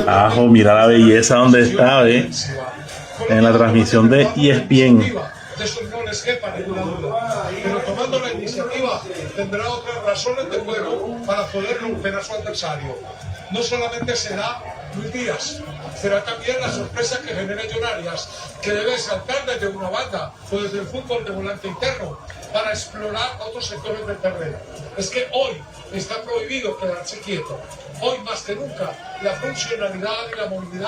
Ajo, mira la belleza donde está, ¿eh? En la transmisión de ESPN. De eso no les quepa ninguna duda. Pero tomando la iniciativa tendrá otras razones de juego para poder romper a su adversario. No solamente será Luis Díaz, será también la sorpresa que genera Llorarias, que debe saltar desde una banda o desde el fútbol de volante interno para explorar otros sectores del terreno. Es que hoy está prohibido quedarse quieto. Hoy más que nunca la funcionalidad y la movilidad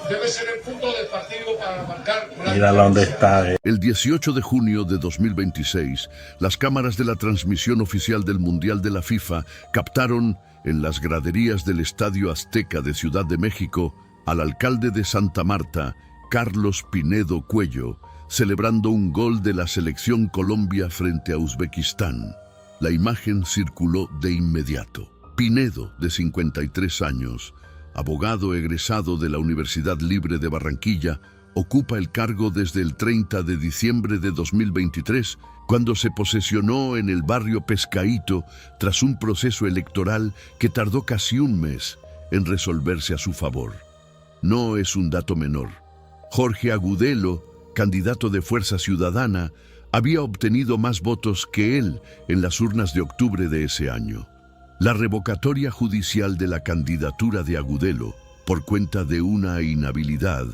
debe ser el punto de partido para marcar la Mira dónde está, El 18 de junio de 2026, las cámaras de la transmisión oficial del Mundial de la FIFA captaron en las graderías del Estadio Azteca de Ciudad de México al alcalde de Santa Marta, Carlos Pinedo Cuello, celebrando un gol de la selección Colombia frente a Uzbekistán. La imagen circuló de inmediato. Pinedo, de 53 años, abogado egresado de la Universidad Libre de Barranquilla, ocupa el cargo desde el 30 de diciembre de 2023, cuando se posesionó en el barrio Pescaíto tras un proceso electoral que tardó casi un mes en resolverse a su favor. No es un dato menor. Jorge Agudelo, candidato de Fuerza Ciudadana, había obtenido más votos que él en las urnas de octubre de ese año. La revocatoria judicial de la candidatura de Agudelo, por cuenta de una inhabilidad,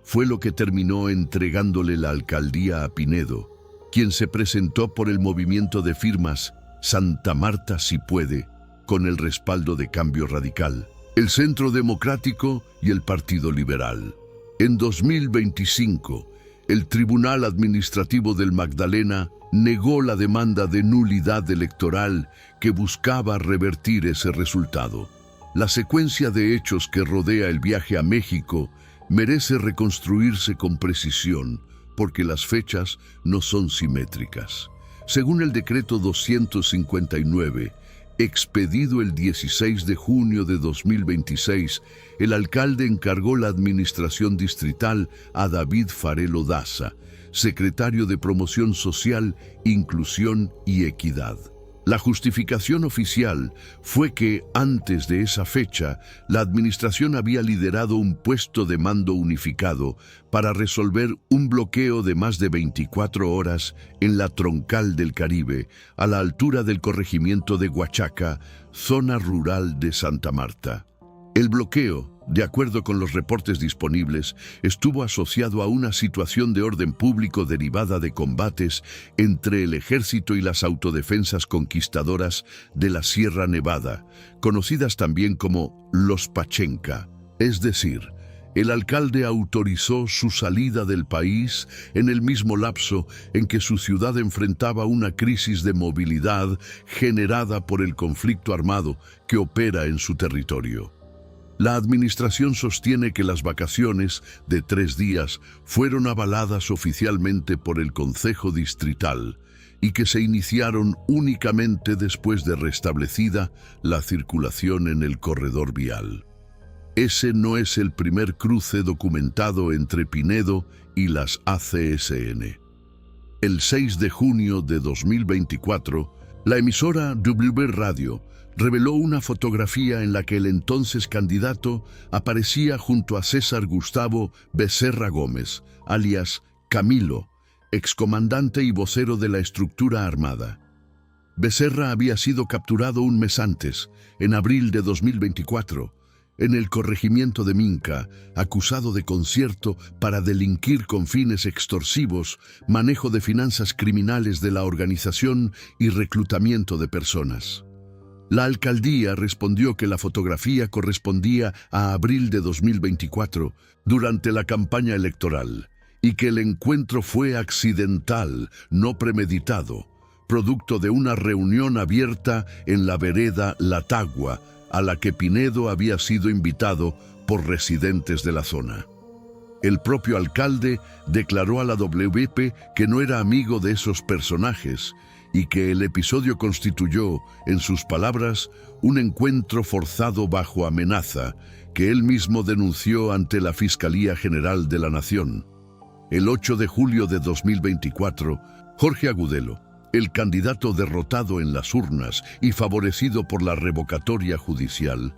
fue lo que terminó entregándole la alcaldía a Pinedo, quien se presentó por el movimiento de firmas Santa Marta Si Puede, con el respaldo de Cambio Radical, el Centro Democrático y el Partido Liberal. En 2025, el Tribunal Administrativo del Magdalena negó la demanda de nulidad electoral que buscaba revertir ese resultado. La secuencia de hechos que rodea el viaje a México merece reconstruirse con precisión, porque las fechas no son simétricas. Según el decreto 259, expedido el 16 de junio de 2026, el alcalde encargó la administración distrital a David Farelo Daza, secretario de Promoción Social, Inclusión y Equidad. La justificación oficial fue que, antes de esa fecha, la administración había liderado un puesto de mando unificado para resolver un bloqueo de más de 24 horas en la Troncal del Caribe, a la altura del corregimiento de Huachaca, zona rural de Santa Marta. El bloqueo, de acuerdo con los reportes disponibles, estuvo asociado a una situación de orden público derivada de combates entre el ejército y las autodefensas conquistadoras de la Sierra Nevada, conocidas también como los Pachenca. Es decir, el alcalde autorizó su salida del país en el mismo lapso en que su ciudad enfrentaba una crisis de movilidad generada por el conflicto armado que opera en su territorio. La administración sostiene que las vacaciones de 3 días fueron avaladas oficialmente por el Concejo Distrital y que se iniciaron únicamente después de restablecida la circulación en el corredor vial. Ese no es el primer cruce documentado entre Pinedo y las ACSN. El 6 de junio de 2024, la emisora W Radio reveló una fotografía en la que el entonces candidato aparecía junto a César Gustavo Becerra Gómez, alias Camilo, excomandante y vocero de la estructura armada. Becerra había sido capturado un mes antes, en abril de 2024, en el corregimiento de Minca, acusado de concierto para delinquir con fines extorsivos, manejo de finanzas criminales de la organización y reclutamiento de personas. La alcaldía respondió que la fotografía correspondía a abril de 2024, durante la campaña electoral, y que el encuentro fue accidental, no premeditado, producto de una reunión abierta en la vereda La Tagua, a la que Pinedo había sido invitado por residentes de la zona. El propio alcalde declaró a la WP que no era amigo de esos personajes y que el episodio constituyó, en sus palabras, un encuentro forzado bajo amenaza que él mismo denunció ante la Fiscalía General de la Nación. El 8 de julio de 2024, Jorge Agudelo, el candidato derrotado en las urnas y favorecido por la revocatoria judicial,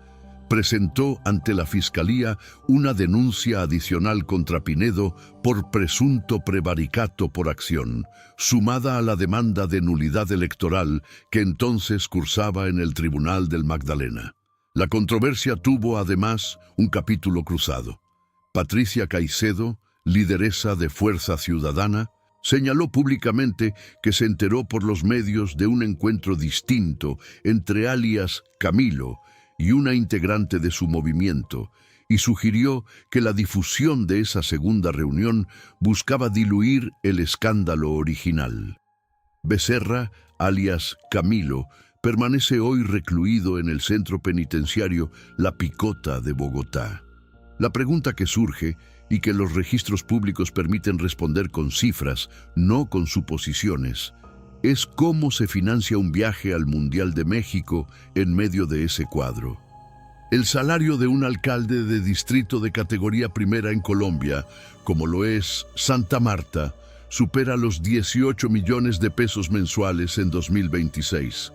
presentó ante la Fiscalía una denuncia adicional contra Pinedo por presunto prevaricato por acción, sumada a la demanda de nulidad electoral que entonces cursaba en el Tribunal del Magdalena. La controversia tuvo además un capítulo cruzado. Patricia Caicedo, lideresa de Fuerza Ciudadana, señaló públicamente que se enteró por los medios de un encuentro distinto entre alias Camilo y una integrante de su movimiento, y sugirió que la difusión de esa segunda reunión buscaba diluir el escándalo original. Becerra, alias Camilo, permanece hoy recluido en el centro penitenciario La Picota de Bogotá. La pregunta que surge, y que los registros públicos permiten responder con cifras, no con suposiciones, es cómo se financia un viaje al Mundial de México en medio de ese cuadro. El salario de un alcalde de distrito de categoría primera en Colombia, como lo es Santa Marta, supera los 18 millones de pesos mensuales en 2026.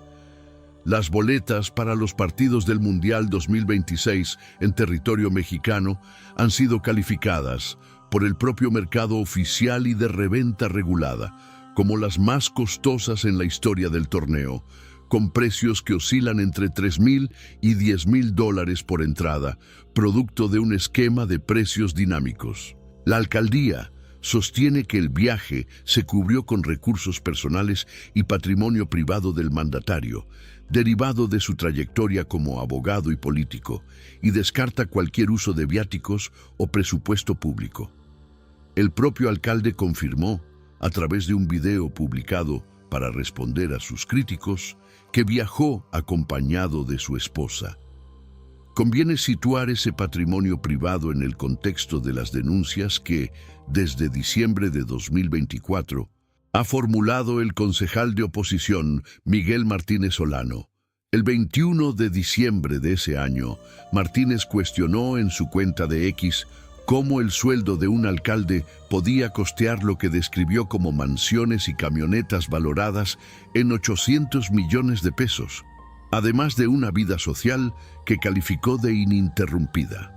Las boletas para los partidos del Mundial 2026 en territorio mexicano han sido calificadas por el propio mercado oficial y de reventa regulada como las más costosas en la historia del torneo, con precios que oscilan entre $3,000 y $10,000 por entrada, producto de un esquema de precios dinámicos. La alcaldía sostiene que el viaje se cubrió con recursos personales y patrimonio privado del mandatario, derivado de su trayectoria como abogado y político, y descarta cualquier uso de viáticos o presupuesto público. El propio alcalde confirmó, a través de un video publicado para responder a sus críticos, que viajó acompañado de su esposa. Conviene situar ese patrimonio privado en el contexto de las denuncias que, desde diciembre de 2024, ha formulado el concejal de oposición Miguel Martínez Solano. El 21 de diciembre de ese año, Martínez cuestionó en su cuenta de X cómo el sueldo de un alcalde podía costear lo que describió como mansiones y camionetas valoradas en 800 millones de pesos, además de una vida social que calificó de ininterrumpida.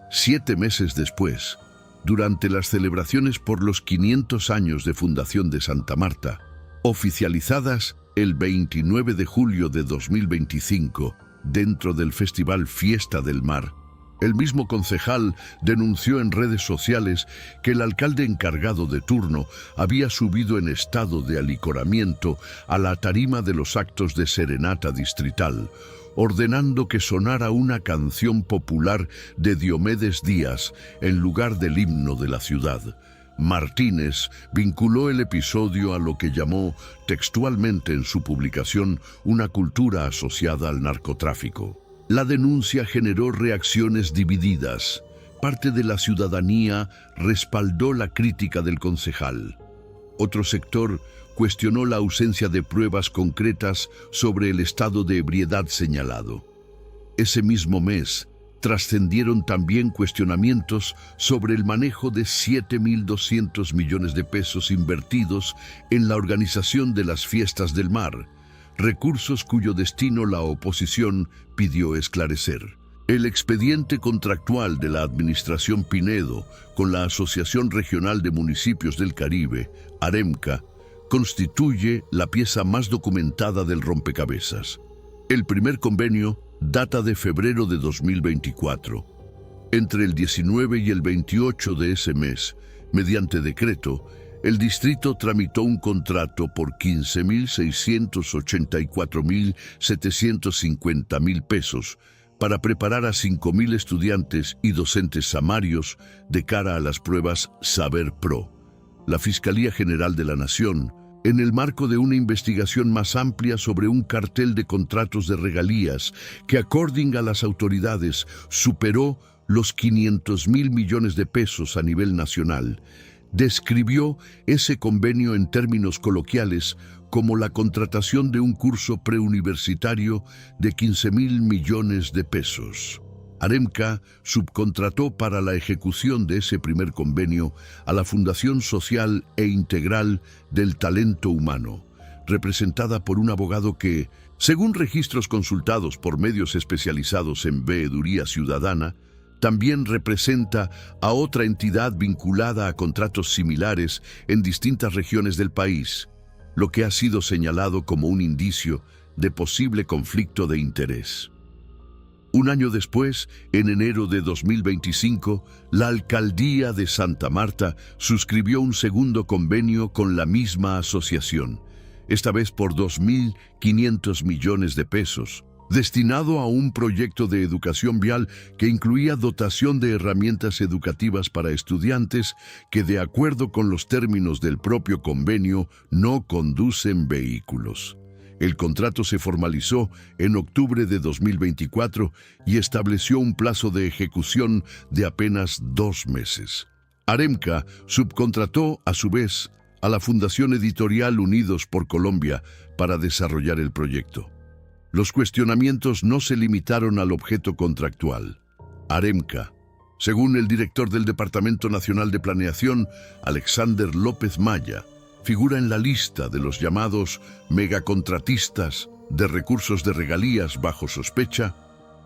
7 meses después, durante las celebraciones por los 500 años de fundación de Santa Marta, oficializadas el 29 de julio de 2025, dentro del Festival Fiesta del Mar, el mismo concejal denunció en redes sociales que el alcalde encargado de turno había subido en estado de alicoramiento a la tarima de los actos de serenata distrital, ordenando que sonara una canción popular de Diomedes Díaz en lugar del himno de la ciudad. Martínez vinculó el episodio a lo que llamó textualmente en su publicación una cultura asociada al narcotráfico. La denuncia generó reacciones divididas. Parte de la ciudadanía respaldó la crítica del concejal. Otro sector cuestionó la ausencia de pruebas concretas sobre el estado de ebriedad señalado. Ese mismo mes, trascendieron también cuestionamientos sobre el manejo de 7.200 millones de pesos invertidos en la organización de las fiestas del mar, recursos cuyo destino la oposición pidió esclarecer. El expediente contractual de la Administración Pinedo con la Asociación Regional de Municipios del Caribe, AREMCA, constituye la pieza más documentada del rompecabezas. El primer convenio data de febrero de 2024. Entre el 19 y el 28 de ese mes, mediante decreto, el distrito tramitó un contrato por 15.684.750 pesos para preparar a 5.000 estudiantes y docentes samarios de cara a las pruebas Saber Pro. La Fiscalía General de la Nación, en el marco de una investigación más amplia sobre un cartel de contratos de regalías que, according a las autoridades, superó los 500.000 millones de pesos a nivel nacional, describió ese convenio en términos coloquiales como la contratación de un curso preuniversitario de 15.000 millones de pesos. AREMCA subcontrató para la ejecución de ese primer convenio a la Fundación Social e Integral del Talento Humano, representada por un abogado que, Según registros consultados por medios especializados en veeduría ciudadana, también representa a otra entidad vinculada a contratos similares en distintas regiones del país, lo que ha sido señalado como un indicio de posible conflicto de interés. Un año después, en enero de 2025, la Alcaldía de Santa Marta suscribió un segundo convenio con la misma asociación, esta vez por 2.500 millones de pesos, destinado a un proyecto de educación vial que incluía dotación de herramientas educativas para estudiantes que, de acuerdo con los términos del propio convenio, no conducen vehículos. El contrato se formalizó en octubre de 2024 y estableció un plazo de ejecución de apenas 2 meses. Aremca subcontrató, a su vez, a la Fundación Editorial Unidos por Colombia para desarrollar el proyecto. Los cuestionamientos no se limitaron al objeto contractual. Aremca, según el director del Departamento Nacional de Planeación, Alexander López Maya, figura en la lista de los llamados megacontratistas de recursos de regalías bajo sospecha,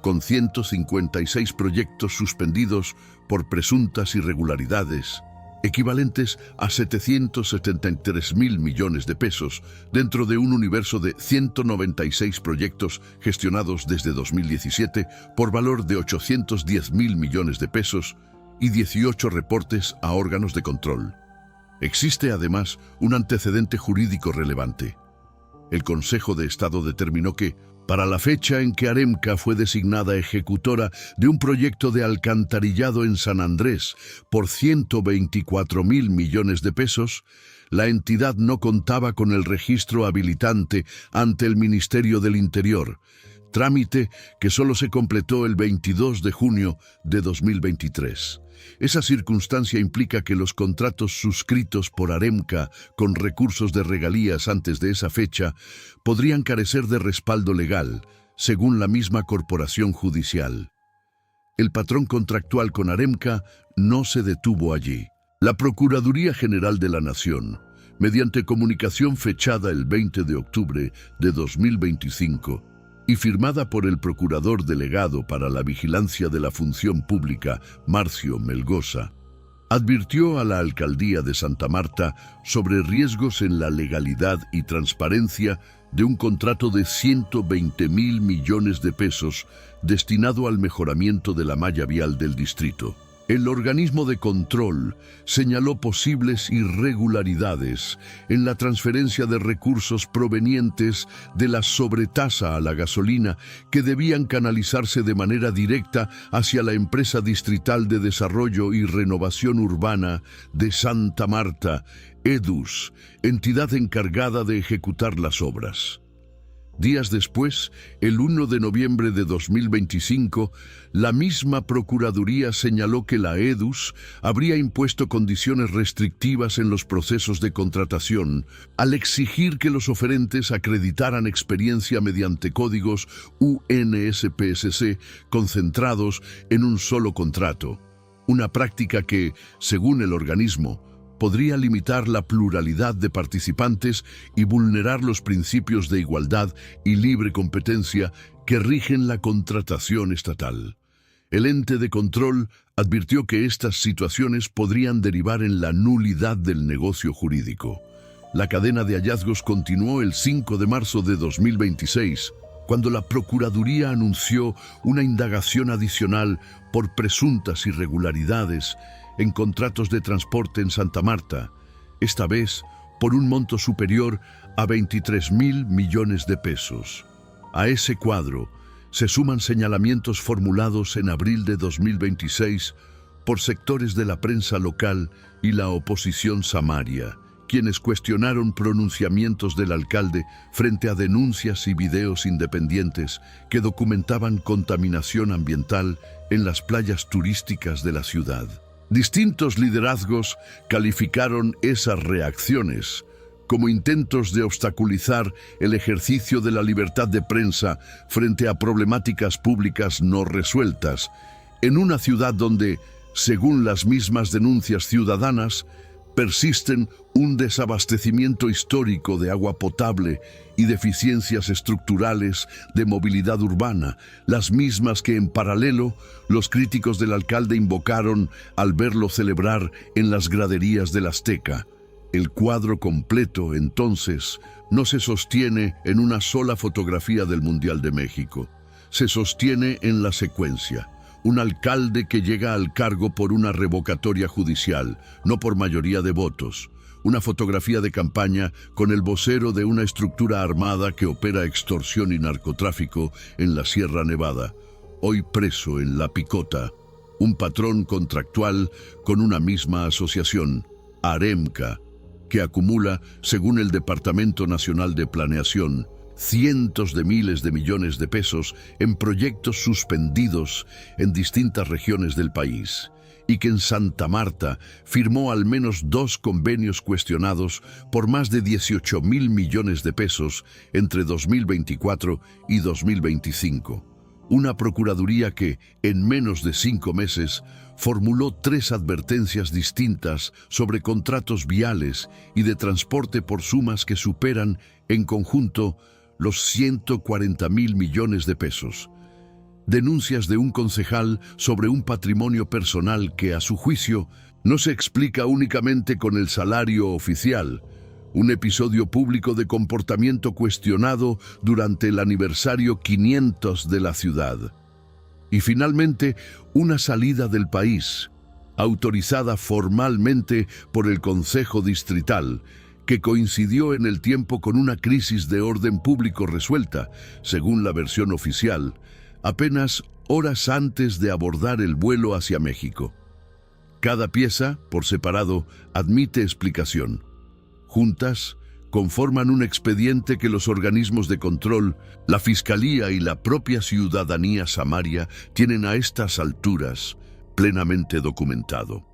con 156 proyectos suspendidos por presuntas irregularidades, equivalentes a 773.000 millones de pesos, dentro de un universo de 196 proyectos gestionados desde 2017 por valor de 810.000 millones de pesos y 18 reportes a órganos de control. Existe además un antecedente jurídico relevante. El Consejo de Estado determinó que, para la fecha en que Aremca fue designada ejecutora de un proyecto de alcantarillado en San Andrés por 124.000 millones de pesos, la entidad no contaba con el registro habilitante ante el Ministerio del Interior, trámite que solo se completó el 22 de junio de 2023. Esa circunstancia implica que los contratos suscritos por Aremca con recursos de regalías antes de esa fecha podrían carecer de respaldo legal, según la misma corporación judicial. El patrón contractual con Aremca no se detuvo allí. La Procuraduría General de la Nación, mediante comunicación fechada el 20 de octubre de 2025, y firmada por el Procurador Delegado para la Vigilancia de la Función Pública, Marcio Melgoza, advirtió a la Alcaldía de Santa Marta sobre riesgos en la legalidad y transparencia de un contrato de 120.000 millones de pesos destinado al mejoramiento de la malla vial del distrito. El organismo de control señaló posibles irregularidades en la transferencia de recursos provenientes de la sobretasa a la gasolina que debían canalizarse de manera directa hacia la Empresa Distrital de Desarrollo y Renovación Urbana de Santa Marta, EDUS, entidad encargada de ejecutar las obras. Días después, el 1 de noviembre de 2025, la misma Procuraduría señaló que la EDUS habría impuesto condiciones restrictivas en los procesos de contratación al exigir que los oferentes acreditaran experiencia mediante códigos UNSPSC concentrados en un solo contrato, una práctica que, según el organismo, podría limitar la pluralidad de participantes y vulnerar los principios de igualdad y libre competencia que rigen la contratación estatal. El ente de control advirtió que estas situaciones podrían derivar en la nulidad del negocio jurídico. La cadena de hallazgos continuó el 5 de marzo de 2026, cuando la Procuraduría anunció una indagación adicional por presuntas irregularidades en contratos de transporte en Santa Marta, esta vez por un monto superior a 23.000 millones de pesos. A ese cuadro se suman señalamientos formulados en abril de 2026 por sectores de la prensa local y la oposición samaria, quienes cuestionaron pronunciamientos del alcalde frente a denuncias y videos independientes que documentaban contaminación ambiental en las playas turísticas de la ciudad. Distintos liderazgos calificaron esas reacciones como intentos de obstaculizar el ejercicio de la libertad de prensa frente a problemáticas públicas no resueltas, en una ciudad donde, según las mismas denuncias ciudadanas, persisten un desabastecimiento histórico de agua potable y deficiencias estructurales de movilidad urbana, las mismas que en paralelo los críticos del alcalde invocaron al verlo celebrar en las graderías del Azteca. El cuadro completo, entonces, no se sostiene en una sola fotografía del Mundial de México. Se sostiene en la secuencia. Un alcalde que llega al cargo por una revocatoria judicial, no por mayoría de votos. Una fotografía de campaña con el vocero de una estructura armada que opera extorsión y narcotráfico en la Sierra Nevada. Hoy preso en La Picota. Un patrón contractual con una misma asociación, Aremca, que acumula, según el Departamento Nacional de Planeación, cientos de miles de millones de pesos en proyectos suspendidos en distintas regiones del país, y que en Santa Marta firmó al menos 2 convenios cuestionados por más de 18.000 millones de pesos entre 2024 y 2025. Una procuraduría que, en menos de 5 meses, formuló 3 advertencias distintas sobre contratos viales y de transporte por sumas que superan, en conjunto, los 140.000 millones de pesos. Denuncias de un concejal sobre un patrimonio personal que, a su juicio, no se explica únicamente con el salario oficial. Un episodio público de comportamiento cuestionado durante el aniversario 500 de la ciudad. Y finalmente, una salida del país, autorizada formalmente por el Concejo Distrital, que coincidió en el tiempo con una crisis de orden público resuelta, según la versión oficial, apenas horas antes de abordar el vuelo hacia México. Cada pieza, por separado, admite explicación. Juntas, conforman un expediente que los organismos de control, la Fiscalía y la propia ciudadanía samaria tienen a estas alturas plenamente documentado.